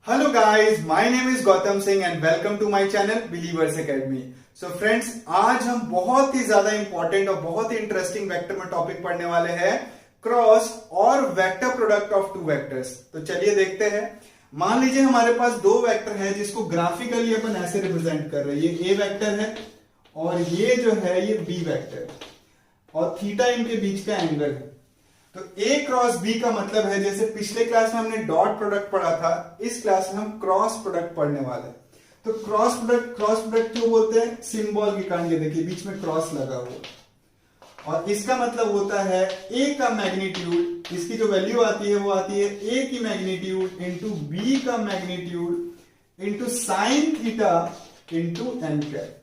Hello guys, my name is Gautam Singh and welcome to my channel believers academy. So friends, आज हम बहुत ही ज्यादा इंपॉर्टेंट और बहुत ही इंटरेस्टिंग वेक्टर में टॉपिक पढ़ने वाले हैं, क्रॉस और vector product of two vectors. तो चलिए देखते हैं। मान लीजिए हमारे पास दो वेक्टर है जिसको ग्राफिकली अपन ऐसे रिप्रेजेंट कर रहे हैं। ये ए वेक्टर है और ये जो है ये बी वेक्टर, और थीटा इनके बीच का एंगल है। तो ए क्रॉस बी का मतलब है, जैसे पिछले क्लास में हमने डॉट प्रोडक्ट पढ़ा था, इस क्लास में हम क्रॉस प्रोडक्ट पढ़ने वाले हैं। तो क्रॉस प्रोडक्ट क्यों बोलते हैं? सिंबल के कारण। ये देखिए बीच में क्रॉस लगा हुआ, और इसका मतलब होता है ए का मैग्नीट्यूड, इसकी जो वैल्यू आती है वो आती है ए की मैग्नीट्यूड इंटू बी का magnitude into sine theta into n cap.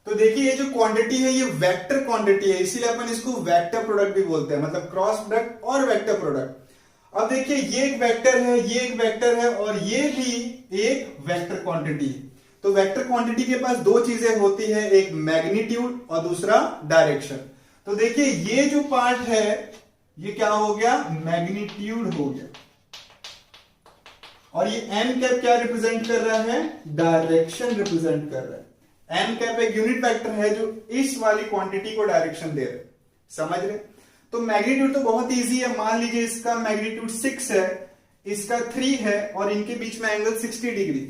तो देखिए ये जो क्वांटिटी है ये वेक्टर क्वांटिटी है, इसीलिए अपन इसको वेक्टर प्रोडक्ट भी बोलते हैं, मतलब क्रॉस प्रोडक्ट और वेक्टर प्रोडक्ट। अब देखिए ये एक वेक्टर है, ये एक वेक्टर है, और ये भी एक वेक्टर क्वांटिटी है। तो वेक्टर क्वांटिटी के पास दो चीजें होती है, एक मैग्नीट्यूड और दूसरा डायरेक्शन। तो देखिए ये जो पार्ट है ये क्या हो गया? मैग्नीट्यूड हो गया, और ये एन कैप क्या रिप्रेजेंट कर रहा है? डायरेक्शन रिप्रेजेंट कर रहा है। एन कैप एक यूनिट वेक्टर है जो इस वाली क्वांटिटी को डायरेक्शन दे रहे, समझ रहे? तो मैग्नीट्यूड तो बहुत इजी है। मान लीजिए इसका मैग्नीट्यूड 6 है, इसका 3 है, और इनके बीच में एंगल 60 डिग्री।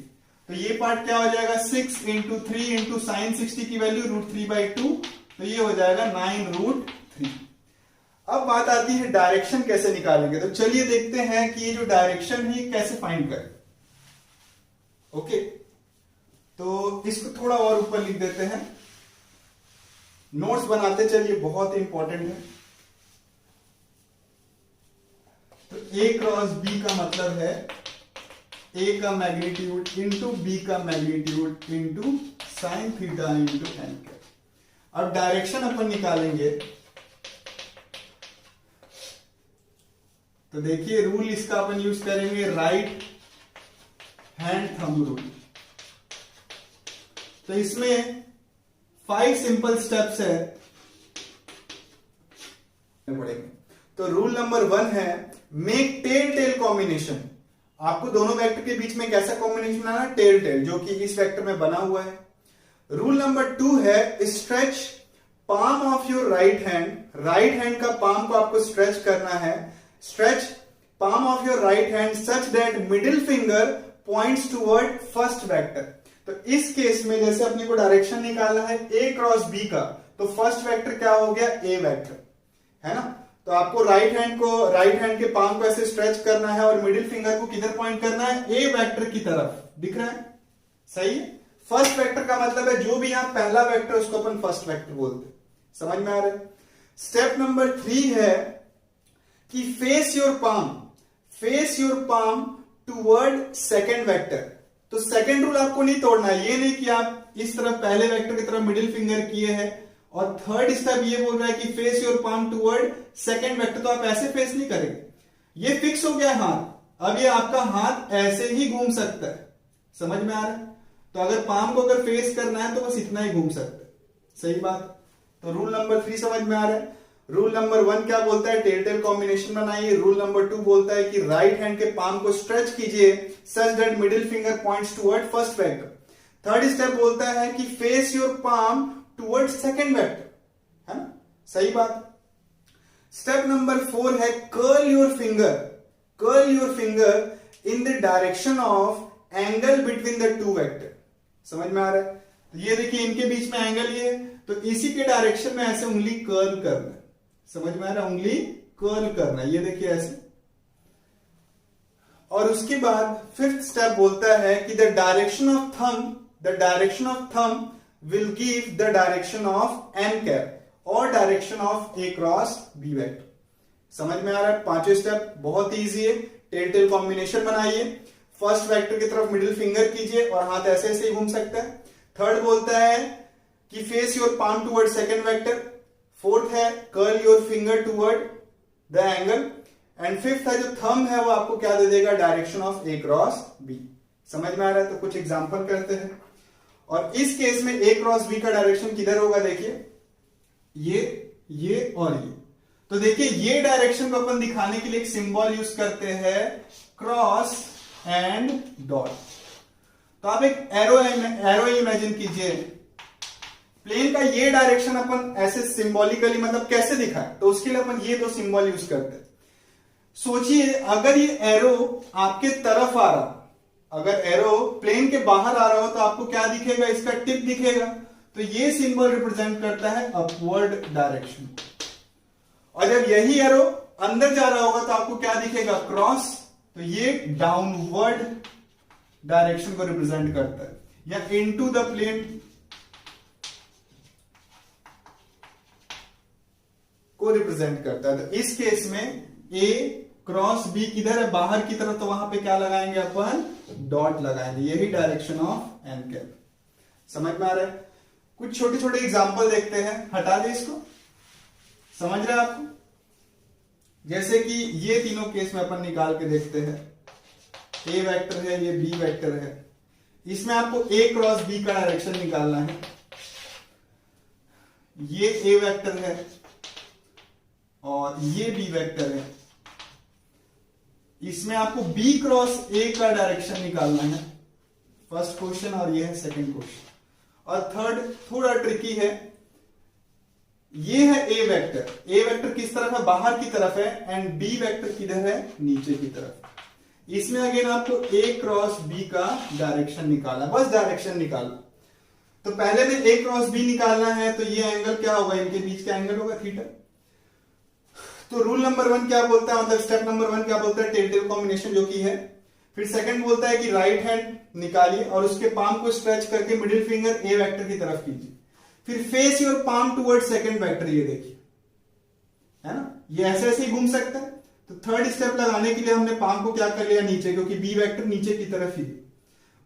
तो ये पार्ट क्या हो जाएगा? 6 इंटू 3 इंटू साइन 60 की वैल्यू √3/2, तो ये हो जाएगा 9√3। अब बात आती है डायरेक्शन कैसे निकालेंगे। तो चलिए देखते हैं कि ये जो डायरेक्शन है कैसे फाइंड करें। ओके, तो इसको थोड़ा और ऊपर लिख देते हैं, नोट्स बनाते चलिए, बहुत इंपॉर्टेंट है। तो ए क्रॉस बी का मतलब है ए का मैग्नीट्यूड इंटू बी का magnitude into sine theta into n cap. अब डायरेक्शन अपन निकालेंगे। तो देखिए रूल इसका अपन यूज करेंगे राइट हैंड थंब रूल। तो इसमें 5 सिंपल स्टेप्स है पड़ेंगे। तो रूल नंबर 1 है मेक टेल टेल कॉम्बिनेशन। आपको दोनों वेक्टर के बीच में कैसा कॉम्बिनेशन बनाना? टेल टेल, जो कि इस वेक्टर में बना हुआ है। रूल नंबर 2 है stretch palm of your right hand. Right hand का पाम को आपको स्ट्रेच करना है। Stretch palm of your right hand such that middle finger points toward first vector. तो इस केस में जैसे अपने को डायरेक्शन निकालना है ए क्रॉस बी का, तो फर्स्ट वेक्टर क्या हो गया? ए वेक्टर, है ना? तो आपको राइट हैंड के पाम को ऐसे स्ट्रेच करना है और मिडिल फिंगर को किधर पॉइंट करना है? ए वेक्टर की तरफ। दिख रहा है? सही है। फर्स्ट वेक्टर का मतलब है जो भी यहां पहला वेक्टर उसको अपन फर्स्ट वेक्टर बोलते हैं। समझ में आ रहा है? स्टेप नंबर 3 है कि face your palm toward second vector. तो सेकेंड रूल आपको नहीं तोड़ना है। ये नहीं कि आप इस तरफ पहले वेक्टर की तरफ मिडिल फिंगर किए हैं, और थर्ड स्टेप ये बोल रहा है कि face your palm toward second vector, तो आप ऐसे फेस नहीं करेंगे। ये फिक्स हो गया हाथ। अब ये आपका हाथ ऐसे ही घूम सकता है। समझ में आ रहा है? तो अगर पाम को अगर फेस करना है तो बस इतना ही घूम सकता है। सही बात। तो रूल नंबर 3 समझ में आ रहा है। रूल नंबर 1 क्या बोलता है? टेल टेल कॉम्बिनेशन बनाइए। रूल नंबर 2 बोलता है कि राइट हैंड के पाम को स्ट्रेच कीजिए such that middle finger points toward first vector. Third step बोलता है कि face your palm toward second vector, है ना? सही बात। स्टेप नंबर 4 है curl your finger in the direction of angle between the two vector. समझ में आ रहा है? तो ये देखिए इनके बीच में एंगल ये है, तो इसी के डायरेक्शन में ऐसे उंगली कर्ल करना है। समझ में आ रहा है? उंगली कर्ल करना, ये देखिए ऐसे। और उसके बाद 5th स्टेप बोलता है कि the direction of thumb will give the direction of N cap और direction of A cross B vector. समझ में आ रहा है? 5वें स्टेप बहुत इजी है। टेल टेल कॉम्बिनेशन बनाइए, फर्स्ट वेक्टर की तरफ मिडिल फिंगर कीजिए और हाथ ऐसे ऐसे घूम सकता है। थर्ड बोलता है कि face your palm toward second vector. Fourth है curl your finger toward the angle, and fifth है जो थंब है वो आपको क्या दे देगा? Direction of A cross B. समझ में आ रहा है? तो कुछ एग्जांपल करते हैं। और इस केस में ए क्रॉस बी का डायरेक्शन किधर होगा? देखिए ये और ये। तो देखिए ये डायरेक्शन को अपन दिखाने के लिए एक सिंबल यूज करते हैं क्रॉस एंड डॉट। तो आप एक एरो इमेजिन कीजिए। प्लेन का ये डायरेक्शन अपन ऐसे सिंबॉलिकली मतलब कैसे दिखाए, तो उसके लिए अपन ये दो सिंबल यूज करते हैं। सोचिए अगर ये एरो आपके तरफ आ रहा, अगर एरो प्लेन के बाहर आ रहा हो तो आपको क्या दिखेगा, इसका टिप दिखेगा। तो ये सिंबल रिप्रेजेंट करता है अपवर्ड डायरेक्शन। और जब यही एरो अंदर जा रहा होगा तो आपको क्या दिखेगा, क्रॉस। तो ये डाउनवर्ड डायरेक्शन को रिप्रेजेंट करता है, या इनटू द प्लेन को रिप्रेजेंट करता है। तो इस केस में ए क्रॉस बी किधर है, बाहर की तरफ, तो वहां पे क्या लगाएंगे अपन, डॉट लगाएंगे। यही डायरेक्शन ऑफ एन कैप। समझ में आ रहा है? कुछ छोटे छोटे एग्जांपल देखते हैं, हटा दे इसको, समझ रहे हैं आपको? जैसे कि ये तीनों केस में अपन निकाल के देखते हैं। ए वेक्टर है, ये बी वेक्टर है, इसमें आपको ए क्रॉस बी का डायरेक्शन निकालना है। ये ए वेक्टर है और ये बी वेक्टर है, इसमें आपको बी क्रॉस ए का डायरेक्शन निकालना है। फर्स्ट क्वेश्चन और ये है सेकंड क्वेश्चन। और थर्ड थोड़ा ट्रिकी है, ये है ए वेक्टर। ए वेक्टर किस तरफ है, बाहर की तरफ है, एंड बी वेक्टर किधर है, नीचे की तरफ। इसमें अगेन आपको ए क्रॉस बी का डायरेक्शन निकालना, बस डायरेक्शन निकालना। तो पहले में ए क्रॉस बी निकालना है, तो ये एंगल क्या होगा, इनके बीच का एंगल होगा थीटा। तो रूल नंबर 1 क्या बोलता है, मतलब स्टेप नंबर 1 क्या बोलता है, टेल टेल कॉम्बिनेशन जो की है। फिर सेकंड बोलता है कि राइट हैंड निकालिए और उसके पाम को स्ट्रेच करके मिडिल फिंगर ए वेक्टर की तरफ कीजिए। फिर face your palm toward second vector, ये देखिए, है ना, ये ऐसे ऐसे ही घूम सकता है। तो थर्ड स्टेप लगाने के लिए हमने पाम को क्या कर लिया, नीचे, क्योंकि बी वेक्टर नीचे की तरफ ही।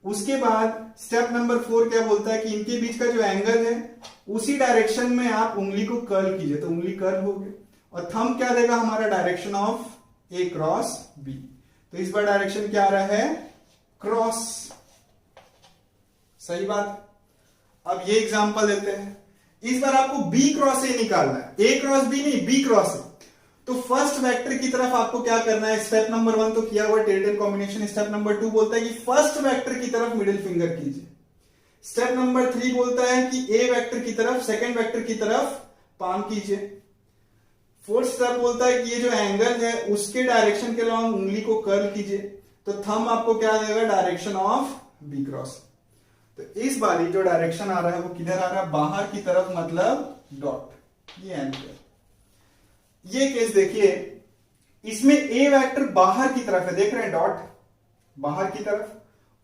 उसके बाद स्टेप नंबर 4 क्या बोलता है कि इनके बीच का जो एंगल है उसी डायरेक्शन में आप उंगली को कर्ल कीजिए। तो उंगली कर्ल हो गई और थंब क्या देगा, हमारा direction of A cross B. तो इस बार डायरेक्शन क्या आ रहा है, क्रॉस। सही बात। अब ये एग्जांपल देते हैं। इस बार आपको बी क्रॉस ए निकालना है, ए क्रॉस बी नहीं, बी क्रॉस ए। तो फर्स्ट वेक्टर की तरफ आपको क्या करना है, स्टेप नंबर 1 तो किया हुआ tail tail combination. Step number 2 बोलता है कि फर्स्ट वेक्टर की तरफ मिडिल फिंगर कीजिए। स्टेप नंबर 3 बोलता है कि ए वेक्टर की तरफ, सेकंड वेक्टर की तरफ पाम कीजिए। फोर्थ स्टेप बोलता है कि ये जो एंगल है उसके डायरेक्शन के लॉन्ग उंगली को कर्ल कीजिए। तो थंब आपको क्या देगा, डायरेक्शन ऑफ बी क्रॉस। तो इस बार जो डायरेक्शन आ रहा है वो किधर आ रहा है, बाहर की तरफ, मतलब डॉट। ये एंगल, ये केस देखिए, इसमें ए वेक्टर बाहर की तरफ है, देख रहे हैं, डॉट बाहर की तरफ,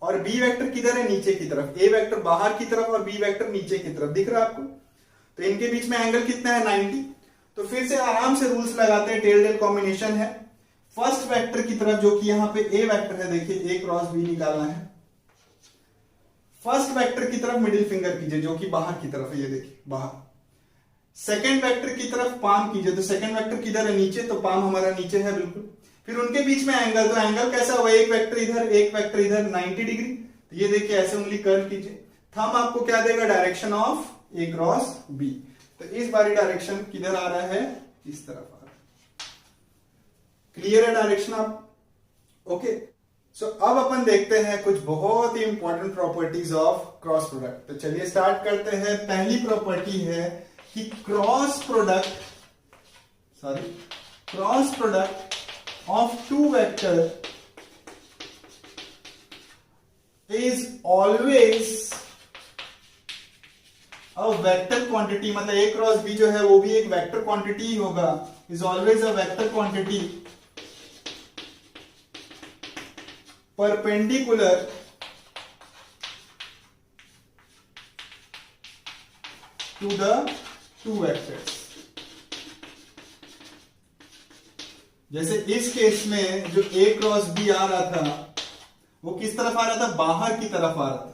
और बी वेक्टर किधर है, नीचे की तरफ। ए वेक्टर बाहर की तरफ और बी वेक्टर नीचे की तरफ, दिख रहा है आपको? तो इनके बीच में एंगल कितना है, 90। तो फिर से आराम से रूल्स लगाते हैं, टेल टेल कॉम्बिनेशन है। फर्स्ट वेक्टर की तरफ जो कि यहां पे ए वेक्टर है, देखिए ए क्रॉस बी निकालना है। फर्स्ट वेक्टर की तरफ मिडिल फिंगर कीजिए जो कि बाहर की तरफ है, ये देखिए बाहर। सेकंड वेक्टर की तरफ पाम कीजिए, तो सेकंड वेक्टर किधर है, नीचे, तो पाम हमारा नीचे है बिल्कुल। फिर उनके बीच में एंगल, तो एंगल कैसा हुआ, एक वेक्टर इधर एक वेक्टर इधर, 90 डिग्री। तो ये देखिए ऐसे उंगली कर्ल कीजिए। थंब आपको क्या देगा, direction of A cross B. तो इस बारी डायरेक्शन किधर आ रहा है, इस तरफ आ रहा है। क्लियर है डायरेक्शन आप? ओके। सो अब अपन देखते हैं कुछ बहुत ही important properties of cross product. तो चलिए स्टार्ट करते हैं। पहली प्रॉपर्टी है कि cross product of two vector is always a vector quantity. मतलब ए क्रॉस बी जो है वो भी एक वेक्टर क्वांटिटी ही होगा। Is always a vector quantity perpendicular to the two vectors. जैसे इस केस में जो ए क्रॉस बी आ रहा था वो किस तरफ आ रहा था, बाहर की तरफ आ रहा था।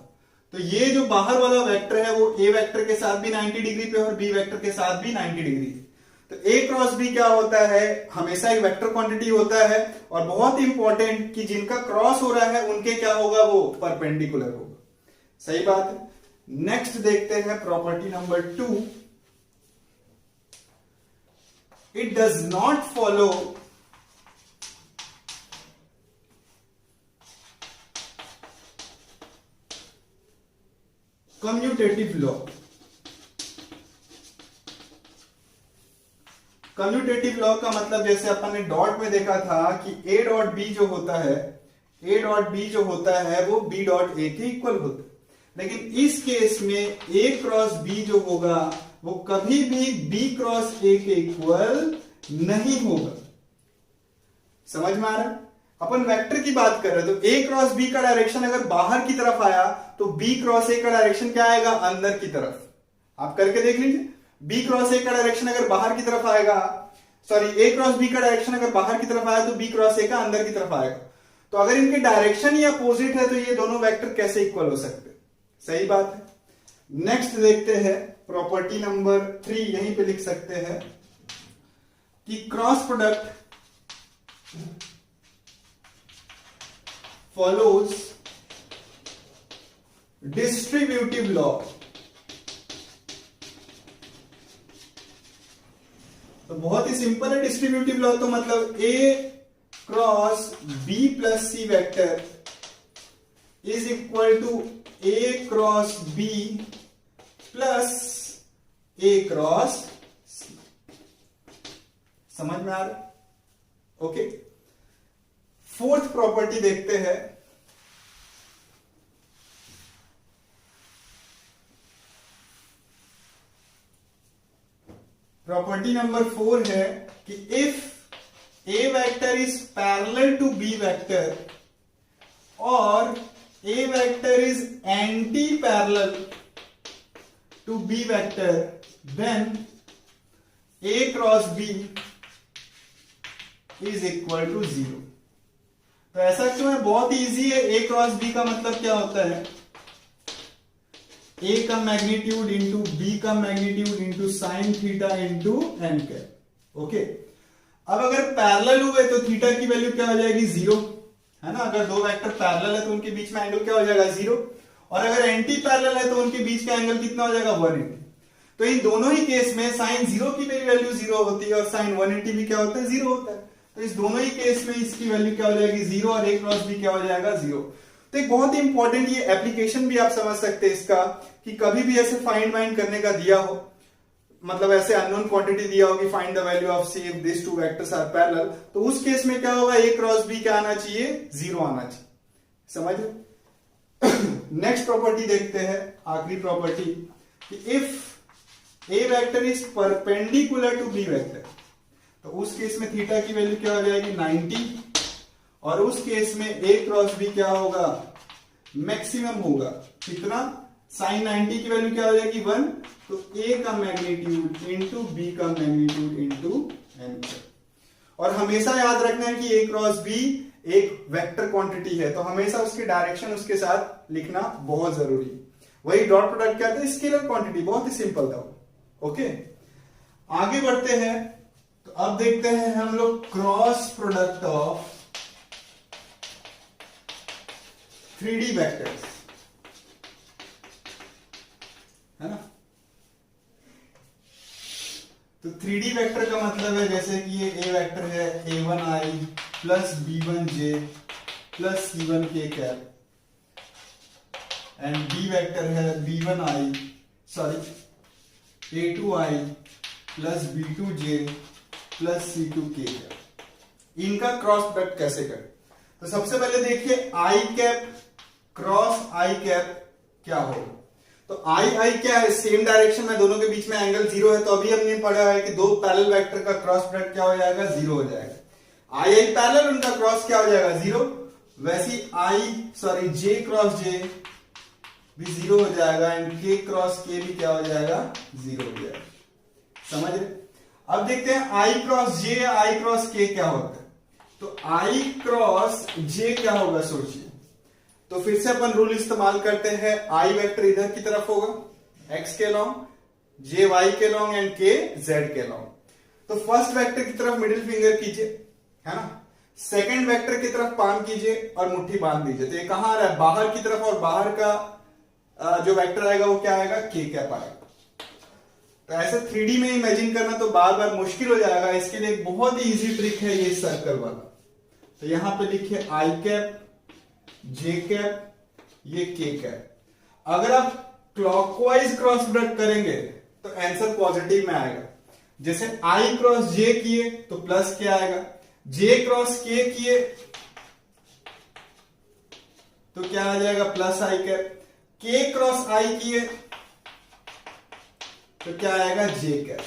तो ये जो बाहर वाला वेक्टर है वो ए वेक्टर के साथ भी 90 डिग्री पे और बी वेक्टर के साथ भी 90 डिग्री। तो ए क्रॉस बी क्या होता है, हमेशा एक वेक्टर क्वांटिटी होता है, और बहुत इंपॉर्टेंट कि जिनका क्रॉस हो रहा है उनके क्या होगा, वो परपेंडिकुलर होगा। सही बात है। नेक्स्ट देखते हैं property number 2। It does not follow commutative law. Commutative law का मतलब जैसे अपन ने डॉट में देखा था कि ए डॉट बी जो होता है, ए डॉट बी जो होता है वो बी डॉट ए के इक्वल होता है, लेकिन इस केस में ए क्रॉस बी जो होगा वो कभी भी बी क्रॉस ए के इक्वल नहीं होगा। समझ में आ रहा है? अपन वेक्टर की बात कर रहे हैं तो ए क्रॉस बी का डायरेक्शन अगर बाहर की तरफ आया तो बी क्रॉस ए का डायरेक्शन क्या आएगा? अंदर की तरफ। आप करके देख लीजिए, बी क्रॉस ए का डायरेक्शन अगर बाहर की तरफ आएगा, सॉरी ए क्रॉस बी का डायरेक्शन अगर बाहर की तरफ आया तो बी क्रॉस ए का अंदर की तरफ आएगा। तो अगर इनके डायरेक्शन ही अपोजिट है तो ये दोनों वेक्टर कैसे इक्वल हो सकते? सही बात है। नेक्स्ट देखते हैं प्रॉपर्टी नंबर 3, यहीं पे लिख सकते हैं कि cross product follows distributive law। तो बहुत ही सिंपल है डिस्ट्रीब्यूटिव लॉ, तो मतलब A cross B plus C vector is equal to A cross B plus A cross C। समझ में आ रहा है? ओके। फोर्थ प्रॉपर्टी देखते हैं। प्रॉपर्टी नंबर 4 है कि if A vector is parallel to B vector और A vector is anti parallel to B vector then A cross B is equal to 0। तो ऐसा क्यों है? बहुत इजी है। ए क्रॉस बी का मतलब क्या होता है? ए का मैग्नीट्यूड इंटू बी का magnitude into sine theta into n cap. Okay. अब अगर पैरेलल हुए तो थीटा की वैल्यू क्या हो जाएगी? 0, है ना। अगर दो वेक्टर पैरेलल है तो उनके बीच में एंगल क्या हो जाएगा? 0। और अगर एंटी पैरेलल है तो उनके बीच का एंगल कितना हो जाएगा? 180। तो इन दोनों ही केस में साइन 0 की भी वैल्यू 0 होती है और साइन 180 भी क्या होता है? 0 होता है। तो इस दोनों ही केस में इसकी वैल्यू क्या हो जाएगी? 0 और ए क्रॉस बी क्या हो जाएगा? 0। तो एक बहुत ही इंपॉर्टेंट ये एप्लीकेशन भी आप समझ सकते हैं इसका, कि कभी भी ऐसे फाइंड वाइंड करने का दिया हो, मतलब ऐसे अननोन क्वांटिटी दिया हो कि find the value of c if this two vectors are parallel, तो उस केस में क्या होगा? ए क्रॉस बी क्या आना चाहिए? 0 आना चाहिए। समझ रहे? नेक्स्ट प्रॉपर्टी देखते हैं, आखिरी प्रॉपर्टी, कि if A vector is perpendicular to B vector, तो उस केस में थीटा की वैल्यू क्या हो जाएगी? 90। और उस केस में ए क्रॉस बी क्या होगा? मैक्सिमम होगा। कितना? साइन 90 की वैल्यू क्या हो जाएगी? 1। तो ए का मैग्नीट्यूड इंटू बी का मैग्नीट्यूड इंटू एन। और हमेशा याद रखना है कि ए क्रॉस बी एक वेक्टर क्वांटिटी है, तो हमेशा उसके डायरेक्शन उसके साथ लिखना बहुत जरूरी है। वही डॉट प्रोडक्ट क्या था? Scalar quantity. बहुत ही सिंपल था। ओके, आगे बढ़ते हैं। तो अब देखते हैं हम लोग cross product of 3D vectors, है ना। तो 3D वेक्टर का मतलब है जैसे कि ये ए वेक्टर है a1i plus b1j plus c1k cap, and B vector है a2i plus b2j plus c2k cap. इनका क्रॉस प्रोडक्ट कैसे करें? तो सबसे पहले देखिए i cap cross i cap क्या होगा। तो आई क्या है? सेम डायरेक्शन में, दोनों के बीच में एंगल 0 है। तो अभी हमने पढ़ा है कि दो पैरेलल वेक्टर का क्रॉस प्रोडक्ट क्या हो जाएगा? 0 हो जाएगा। आई पैरेलल, उनका क्रॉस क्या हो जाएगा? 0। वैसी जे क्रॉस जे भी 0 हो जाएगा, एंड के क्रॉस के भी क्या हो जाएगा? 0 हो जाएगा। समझ रहे? अब देखते हैं आई क्रॉस जे या आई क्रॉस के क्या होता है। तो आई क्रॉस जे क्या होगा? सोचिए। तो फिर से अपन रूल इस्तेमाल करते हैं। आई वेक्टर इधर की तरफ होगा एक्स के लॉन्ग, जे वाई के लॉन्ग एंड के जेड के लॉन्ग। तो फर्स्ट वेक्टर की तरफ मिडिल फिंगर कीजिए, है ना। सेकंड वेक्टर की तरफ पाम कीजिए और मुट्ठी बांध दीजिए। तो ये कहां आ रहा है? बाहर की तरफ, और बाहर का जो वेक्टर आएगा वो क्या आएगा? के कैप आएगा। तो ऐसे 3D में इमेजिन करना तो बार बार मुश्किल हो जाएगा। इसके लिए एक बहुत ही इजी ट्रिक है ये सर्कल वाला। तो यहां पे लिखिए आई कैप, जे कैप, ये के कैप। अगर आप क्लॉकवाइज क्रॉस प्रोडक्ट करेंगे तो आंसर पॉजिटिव में आएगा। जैसे आई क्रॉस जे किए तो प्लस के आएगा, जे क्रॉस के किए तो क्या आ जाएगा प्लस आई कैप, के क्रॉस आई किए तो क्या आएगा जे कैप।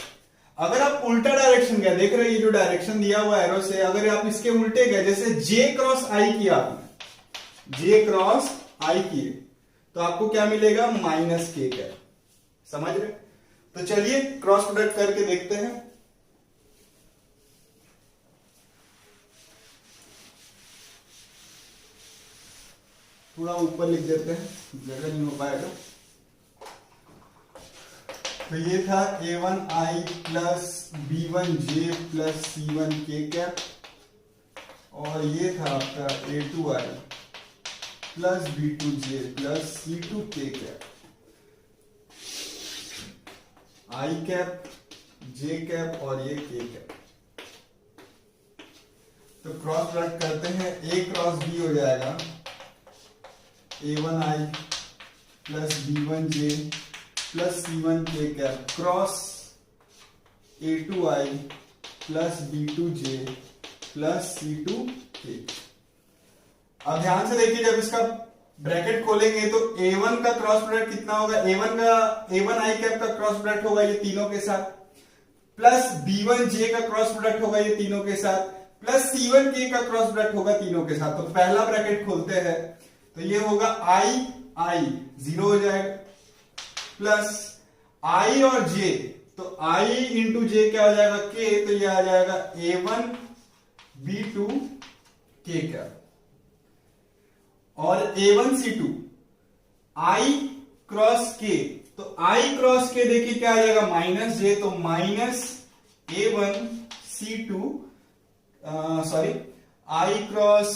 अगर आप उल्टा डायरेक्शन गए, देख रहे हैं ये जो डायरेक्शन दिया हुआ एरो से, अगर आप इसके उल्टे गए, जैसे जे क्रॉस आई किया आपने, जे क्रॉस आई किए तो आपको क्या मिलेगा माइनस के कैप। समझ रहे? तो चलिए क्रॉस प्रोडक्ट करके देखते हैं। थोड़ा ऊपर लिख देते हैं, जगह नहीं हो पाएगा। तो ये था a1i plus b1j plus c1k cap, और ये था आपका a2i plus b2j plus c2k cap, i cap, j cap और ये k कैप। तो क्रॉस प्रोडक्ट करते हैं, a क्रॉस b हो जाएगा a1i plus b1j plus c1k cap cross a2i plus b2j plus c2k। अब ध्यान से देखिए, जब इसका ब्रैकेट खोलेंगे तो a1 का क्रॉस प्रोडक्ट कितना होगा, a1i कैप का क्रॉस प्रोडक्ट होगा ये तीनों के साथ, प्लस b1j का क्रॉस प्रोडक्ट होगा ये तीनों के साथ, प्लस c1k का क्रॉस प्रोडक्ट होगा तीनों के साथ। तो पहला ब्रैकेट खोलते हैं तो ये होगा i 0 हो जाएगा, प्लस i और j, तो i इंटू j क्या हो जाएगा k, तो ये आ जाएगा a1 b2 k कैप, और a1 c2 i cross k, तो i क्रॉस k देखिए क्या आ जाएगा माइनस j, तो minus a1 c2 sorry i cross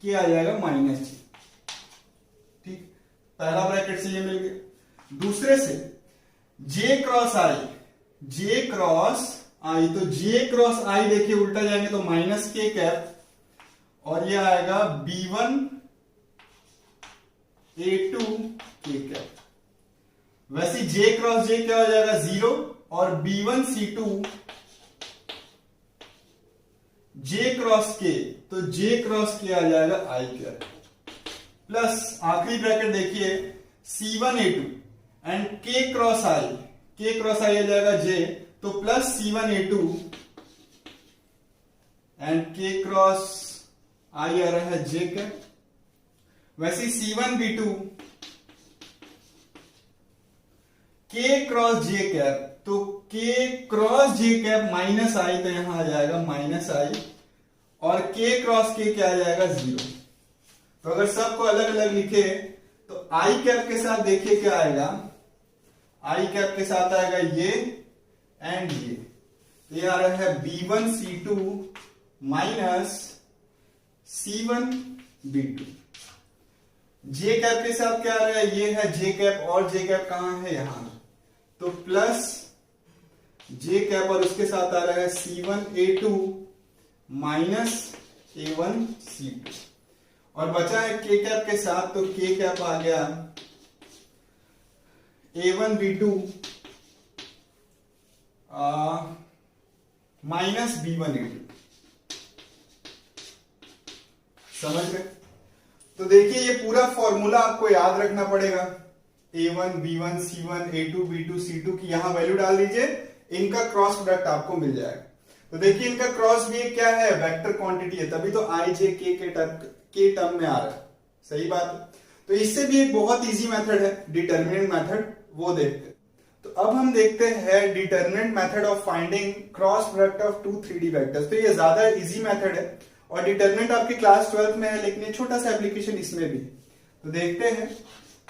k आ जाएगा माइनस j। ठीक, पहला ब्रैकेट से ये मिल गया। दूसरे से j cross i, j cross i, तो j क्रॉस i देखिए उल्टा जाएंगे तो माइनस k कैप, और ये आएगा b1 a2 k कैप। वैसे j क्रॉस j क्या हो जाएगा 0, और b1 c2 j cross k, तो j क्रॉस k आ जाएगा i कैप, प्लस आखिरी ब्रैकेट देखिए c1 a2 and k cross i, k cross i आ जाएगा j, तो plus c1 a2 and k cross i आ रहा है j कैप। वैसे c1 b2 k cross j cap, तो k cross j cap minus i, तो यहां आ जाएगा minus i, और k क्रॉस k क्या आ जाएगा 0। तो अगर सबको अलग अलग लिखे तो i कैप के साथ देखिए क्या आएगा, i कैप के साथ आएगा ये एंड ये आ रहा है b1 c2 minus c1 b2। j cap के साथ क्या आ रहा है, ये है j कैप, और j कैप कहां है यहां, तो प्लस j कैप, और उसके साथ आ रहा है c1 a2 minus a1 c2, और बचा है k कैप के साथ, तो k कैप आ गया a1 b2 minus b1 a2। समझ गए? तो देखिए ये पूरा फॉर्मूला आपको याद रखना पड़ेगा, a1 b1 c1 a2 b2 c2 की यहां वैल्यू डाल दीजिए, इनका क्रॉस प्रोडक्ट आपको मिल जाएगा। तो देखिए इनका क्रॉस भी क्या है, वेक्टर क्वांटिटी है, तभी तो i j k के टर्म में आ रहा है। सही बात है। तो इससे भी एक बहुत इजी मेथड है डिटरमिनेंट मेथड, वो देखते हैं। तो अब हम देखते हैं determinant method of finding cross product of two 3D vectors. तो ये ज्यादा इजी मेथड है, और डिटरमिनेंट आपकी क्लास 12th में है, लेकिन ये छोटा सा एप्लीकेशन इसमें भी। तो देखते हैं।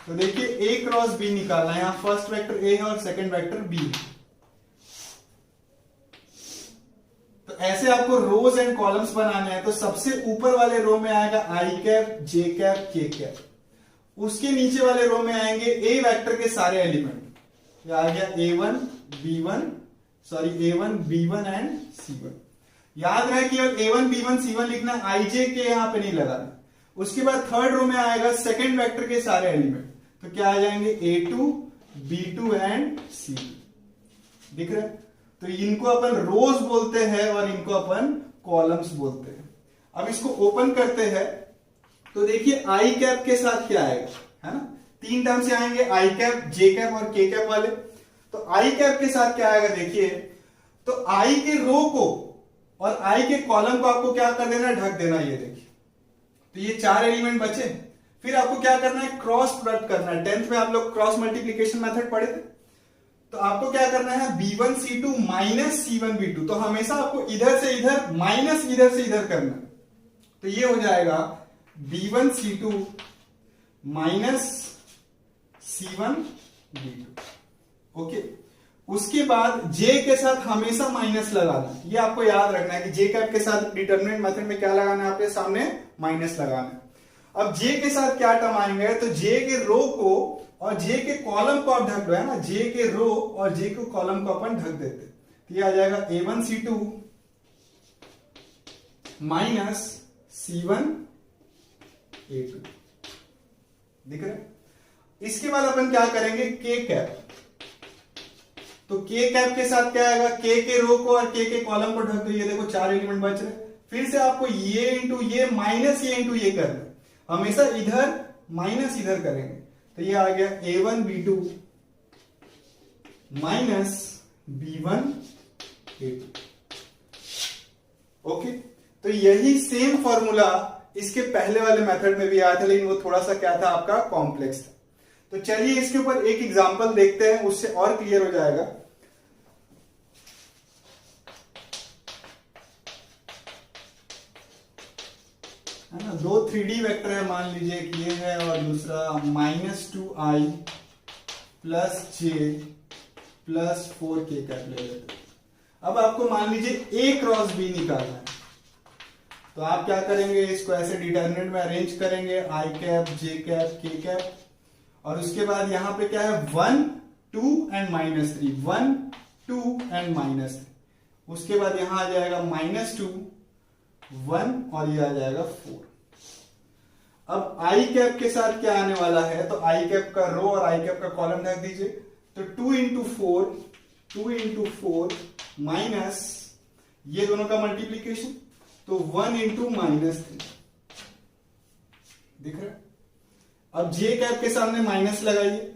तो देखिए a क्रॉस b निकालना है, यहां फर्स्ट वेक्टर a है और सेकंड वेक्टर b है। तो ऐसे आपको रोज एंड कॉलम्स बनाने हैं। तो सबसे ऊपर वाले रो में आएगा i cap, j cap, k cap. उसके नीचे वाले रो में आएंगे a वेक्टर के सारे एलिमेंट। ये आ गया a1 b1 एंड c1। याद रहे केवल a1 b1 c1 लिखना, i j k यहां पे नहीं लगाना। उसके बाद थर्ड रो में आएगा सेकंड वेक्टर के सारे एलिमेंट। तो क्या आ जाएंगे A2, B2 एंड C2। दिख रहा है? तो इनको अपन रोज बोलते हैं और इनको अपन कॉलम्स बोलते हैं। अब इसको ओपन करते हैं तो देखिए आई कैप के साथ क्या आएगा, है ना? 3 टर्म से आएंगे, आई कैप, जे कैप और के कैप वाले। तो आई कैप के साथ क्या आएगा देखिए, तो आई के रो को और आई के कॉलम को आपको क्या कर देना, ढक देना। ये देखिए, तो ये 4 एलिमेंट बचे। फिर आपको क्या करना है, क्रॉस प्रोडक्ट करना है। 10th में आप लोग क्रॉस मल्टीप्लीकेशन मेथड पढ़े थे। तो आपको क्या करना है, B1C2 माइनस C1B2। तो हमेशा आपको इधर से इधर माइनस इधर से इधर करना है। तो ये हो जाएगा B1C2 माइनस C1B2। ओके, उसके बाद J के साथ हमेशा माइनस लगाना। ये आपको याद रखना है कि J कैप के साथ डिटरमिनेंट मेथड में क्या लगाना है, आपके सामने माइनस लगाना है। अब J के साथ क्या टर्म आएंगे, तो J के रो को और J के कॉलम को आप ढक दो, है ना? J के रो और J के कॉलम को अपन ढक देते। तो ये आ जाएगा A1C2 माइनस C1A2। दिख रहा है? इसके बाद अपन क्या करेंगे, K कैप। तो K कैप के साथ क्या आएगा, K के रो को और K के कॉलम को ढक दो। ये देखो 4 एलिमेंट बच रहे। फिर से आपको ये इंटू ये माइनस ये इंटू ये करना। हमेशा इधर माइनस इधर करेंगे। तो ये आ गया A1B2 माइनस B1A2। ओके, तो यही सेम फॉर्मूला इसके पहले वाले मेथड में भी आया था, लेकिन वो थोड़ा सा क्या था, आपका कॉम्प्लेक्स था। तो चलिए इसके ऊपर एक एग्जांपल देखते हैं, उससे और क्लियर हो जाएगा। है ना? 2 3D वेक्टर है, मान लीजिए कि ये है और दूसरा -2i plus j plus 4k cap ले लेते हैं। अब आपको मान लीजिए A क्रॉस B निकालना है। तो आप क्या करेंगे, इसको ऐसे डिटरमिनेंट में अरेंज करेंगे, i cap, j cap, k cap, और उसके बाद यहां पे क्या है, 1 2 एंड -3, 1 2 एंड -3। उसके बाद यहां आ जाएगा -2 1 और ये आ जाएगा 4। अब आई कैप के साथ क्या आने वाला है, तो आई कैप का रो और आई कैप का कॉलम ढक दीजिए। तो 2 इंटू 4 माइनस ये दोनों का मल्टीप्लीकेशन, तो 1 इंटू -3। दिख रहा है? अब जे कैप के सामने माइनस लगाइए।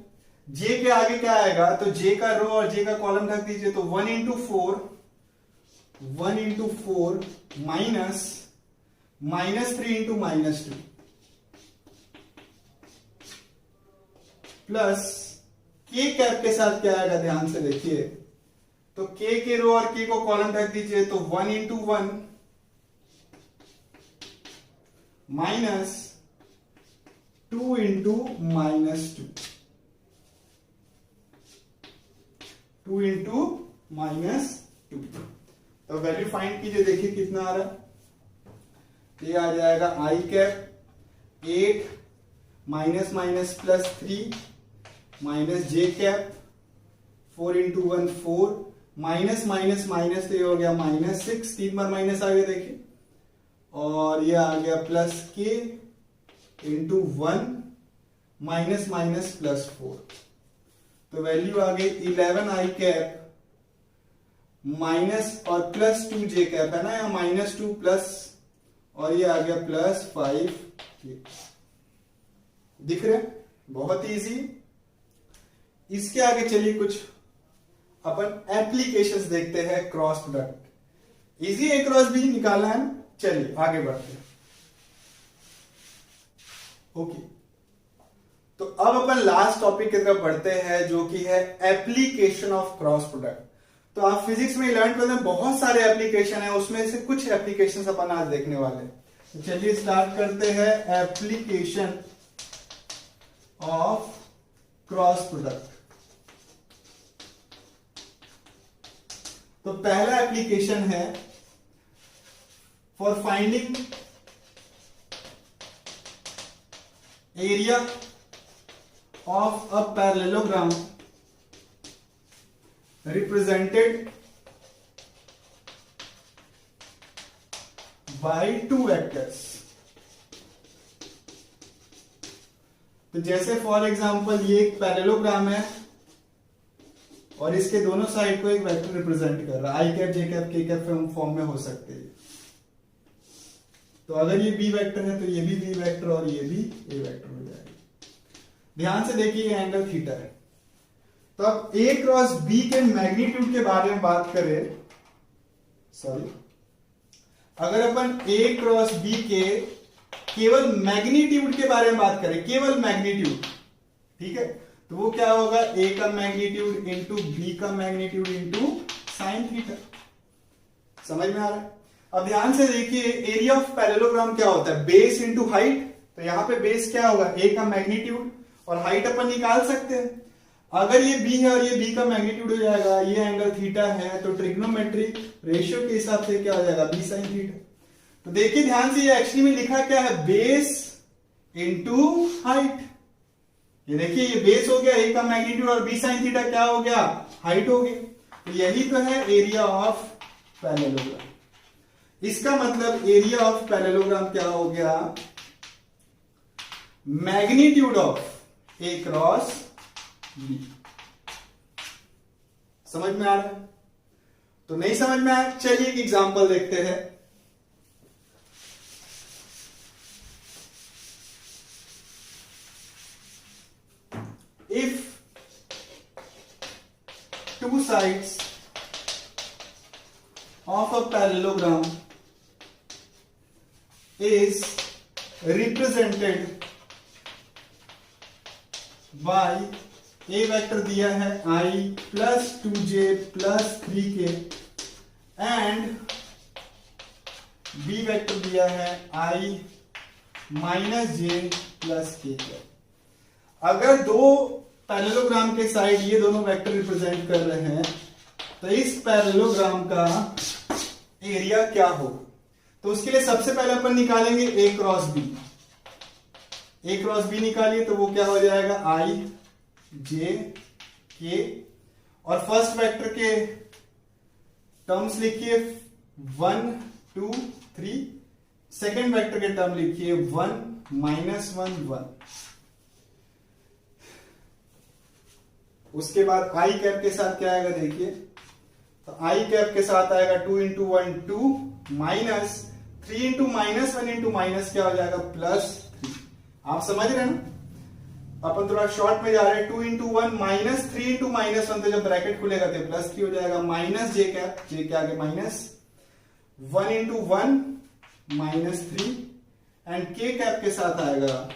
जे के आगे क्या आएगा, तो जे का रो और जे का कॉलम ढक दीजिए। तो 1 इंटू 4 माइनस -3 इंटू -2 प्लस के कैप के साथ क्या आएगा, ध्यान से देखिए। तो के रो और के को कॉलम ढक दीजिए। तो 1 इंटू 1 माइनस 2 इंटू -2, 2 इंटू -2। तो वैल्यू फाइंड कीजिए, देखिए कितना आ रहा है। ये आ जाएगा आई कैप 8 माइनस +3 माइनस जे कैप 4 इंटू 1 4 माइनस तो ये हो गया -6, 3 बार माइनस आ गया देखिए। और ये आ गया प्लस के इंटू 1 माइनस +4। तो वैल्यू आ गई 11 आई कैप माइनस और +2 जे कैप, है ना? या -2 प्लस, और ये आ गया +5 के। दिख रहे हैं? बहुत इजी। इसके आगे चलिए कुछ अपन एप्लीकेशंस देखते हैं क्रॉस प्रोडक्ट। इजी ए क्रॉस बी निकालना है ना? चलिए आगे बढ़ते हैं। ओके, तो अब अपन लास्ट टॉपिक की तरफ बढ़ते हैं, जो कि है एप्लीकेशन ऑफ क्रॉस प्रोडक्ट। तो आप फिजिक्स में लर्न करते हैं, बहुत सारे एप्लीकेशन है, उसमें से कुछ एप्लीकेशन अपन आज देखने वाले हैं। तो चलिए स्टार्ट करते हैं एप्लीकेशन ऑफ क्रॉस प्रोडक्ट। तो पहला एप्लीकेशन है for finding area of a parallelogram represented by 2 vectors। तो जैसे फॉर एग्जांपल ये एक पैरेललोग्राम है और इसके दोनों साइड को एक वेक्टर रिप्रेजेंट कर रहा है, आई कैप जे कैप के कैप फॉर्म में हो सकते हैं। तो अगर ये बी वेक्टर है तो ये भी बी वेक्टर और ये भी ए वेक्टर हो जाएगा। ध्यान से देखिए ये एंगल थीटा है। तो अब ए क्रॉस बी के मैग्नीट्यूड के बारे में बात करें, सॉरी, अगर अपन ए क्रॉस बी के केवल मैग्नीट्यूड के बारे में बात करें, केवल मैग्नीट्यूड, ठीक है, तो वो क्या होगा, ए का मैग्नीट्यूड इंटू बी का मैग्नीट्यूड इंटू साइन थीटा। समझ में आ रहा है? अब ध्यान से देखिए एरिया ऑफ पैरेललोग्राम क्या होता है, बेस इंटू हाइट। तो यहां पे बेस क्या होगा, ए का मैग्नीट्यूड, और हाइट अपन निकाल सकते हैं। अगर ये बी है और ये बी का मैग्नीट्यूड हो जाएगा, ये एंगल थीटा है, तो ट्रिग्नोमेट्रिक रेशियो के हिसाब से क्या हो जाएगा, बी साइन थीटा। तो देखिए ध्यान से ये एक्चुअली में लिखा क्या है, बेस इंटू हाइट। ये देखिए ये बेस हो गया ए का मैग्नीट्यूड और बी साइन थीटा क्या हो गया, हाइट हो गई। तो यही तो है एरिया ऑफ पैरेललोग्राम। इसका मतलब एरिया ऑफ पैरेललोग्राम क्या हो गया, magnitude of A cross B. समझ में आ रहा है? तो नहीं समझ में आया, चलिए एक एग्जांपल देखते हैं। If two sides of a parallelogram is represented by a vector दिया है I plus 2j plus 3k and b vector दिया है I minus j plus k। अगर दो पैरेललोग्राम के साइड ये दोनों वेक्टर रिप्रेजेंट कर रहे हैं तो इस पैरेललोग्राम का एरिया क्या होगा। तो उसके लिए सबसे पहले अपन निकालेंगे ए क्रॉस बी। ए क्रॉस बी निकालिए तो वो क्या हो जाएगा, आई जे के, और फर्स्ट वेक्टर के टर्म्स लिखिए 1 2 3, सेकेंड वेक्टर के टर्म लिखिए 1 -1 1। उसके बाद आई कैप के साथ क्या आएगा देखिए, तो आई कैप के साथ आएगा 2 into 1 2 minus 3 into -1 into minus क्या हो जाएगा, +3। आप समझ रहे हैं ना, अपन थोड़ा शॉर्ट में जा रहे हैं। 2 इंटू 1 माइनस 3 इंटू -1, तो जब ब्रैकेट खुलेगा तो +3 हो जाएगा, माइनस जे कैप, जे के आगे माइनस 1 इंटू 1 -3 एंड के कैप के साथ आएगा,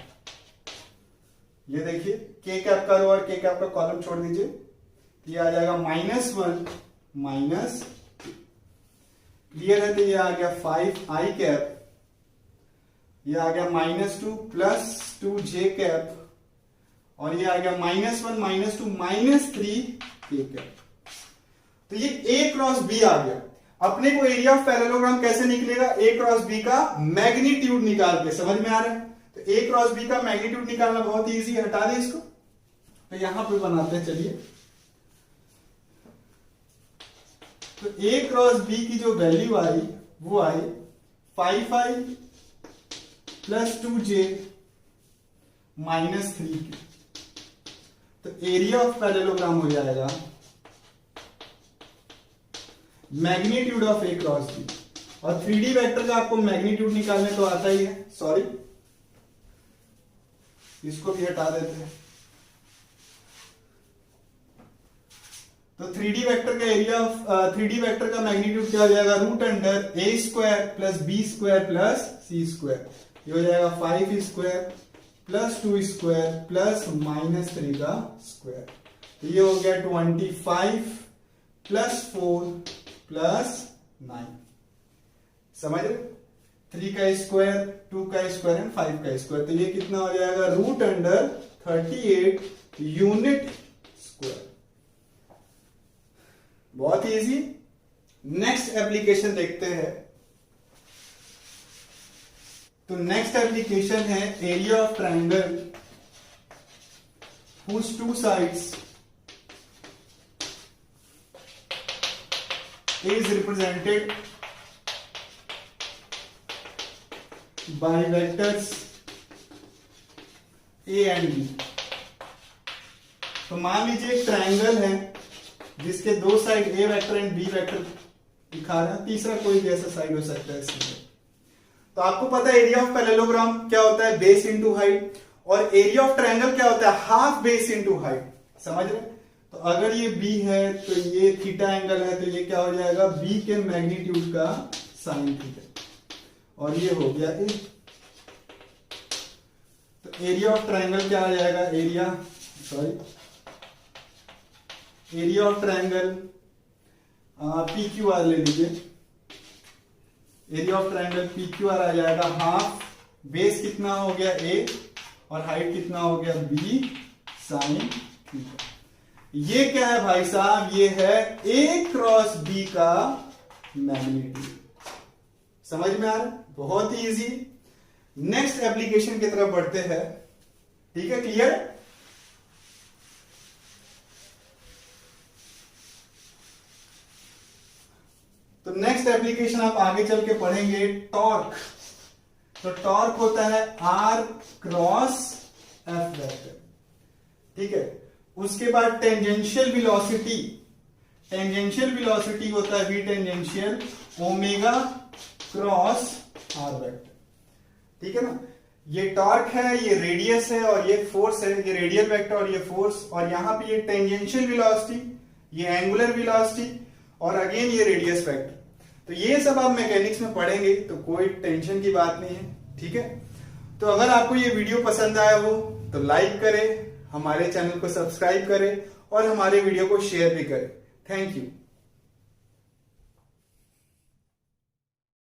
ये देखिए के कैप का रो और के कैप का कॉलम छोड़ दीजिए, ये आ जाएगा -1 माइनस, क्लियर है, तो ये आ गया 5 आई कैप, ये आ गया -2 प्लस 2 जे कैप, और ये आ गया -1 -2 -3 के कैप। तो ये ए क्रॉस बी आ गया। अपने को एरिया ऑफ पैरेललोग्राम कैसे निकलेगा, ए क्रॉस बी का मैग्नीट्यूड निकाल के। समझ में आ रहा है? तो ए क्रॉस बी का मैग्नीट्यूड निकालना बहुत इजी है, हटा दें इसको, तो यहां पे बनाते हैं, चलिए। तो ए क्रॉस बी की जो वैल्यू आई वो आई 5i प्लस 2j -3k। तो एरिया ऑफ पैरेललोग्राम हो जाएगा magnitude of A cross B. और 3D वेक्टर का आपको मैग्नीट्यूड निकालने तो आता ही है, सॉरी इसको भी हटा देते हैं। तो 3D वेक्टर का एरिया ऑफ 3D वेक्टर का मैग्नीट्यूड क्या हो जाएगा, √a² plus b² plus c²। ये हो जाएगा 5² प्लस 2² प्लस -3 का स्क्वायर। तो ये हो गया 25 प्लस 4 प्लस 9। समझ रहे? 3 का स्क्वायर, 2 का स्क्वायर एंड 5 का स्क्वायर। तो ये कितना हो जाएगा, √38 यूनिट स्क्वायर। बहुत ही इजी। नेक्स्ट एप्लीकेशन देखते हैं। तो नेक्स्ट एप्लीकेशन है area of triangle whose two sides is represented by vectors A and B. तो मान लीजिए एक ट्रायंगल है जिसके दो side A vector and B vector दिखा रहे हैं, तीसरा कोई भी ऐसा साइड हो सकता है इसमें। तो आपको पता है एरिया ऑफ पैरेललोग्राम क्या होता है, बेस इंटू हाइट, और एरिया ऑफ ट्रायंगल क्या होता है, हाफ बेस इंटू हाइट। समझ रहे? तो अगर ये बी है तो ये थीटा एंगल है, तो ये क्या हो जाएगा, बी के मैग्नीट्यूड का साइन थीटा, और ये हो गया ए। तो एरिया ऑफ ट्रायंगल क्या आ जाएगा, area of triangle P Q R ले लीजिए, area of triangle P Q R आ जाएगा हाफ बेस कितना हो गया ए और हाइट कितना हो गया बी साइन थीटा। ये क्या है भाई साहब, ये है ए क्रॉस बी का मैग्नीट्यूड। समझ में आ रहा है? बहुत ही इजी। नेक्स्ट एप्लीकेशन की तरफ बढ़ते हैं। ठीक है, क्लियर? तो नेक्स्ट एप्लीकेशन आप आगे चल के पढ़ेंगे टॉर्क। तो टॉर्क होता है आर क्रॉस एफ वेक्टर। ठीक है, उसके बाद टेंजेंशियल वेलोसिटी, टेंजेंशियल वेलोसिटी होता है v tangential omega cross r vector. ठीक है ना? ये टॉर्क है, ये रेडियस है और ये फोर्स है, ये रेडियल वेक्टर और ये फोर्स, और यहां पे ये टेंजेंशियल वेलोसिटी, ये एंगुलर वेलोसिटी, और अगेन ये रेडियस वेक्टर। तो ये सब आप मैकेनिक्स में पढ़ेंगे, तो कोई टेंशन की बात नहीं है। ठीक है, तो अगर आपको ये वीडियो पसंद आया हो तो लाइक करें, हमारे चैनल को सब्सक्राइब करें और हमारे वीडियो को शेयर भी करें। Thank you.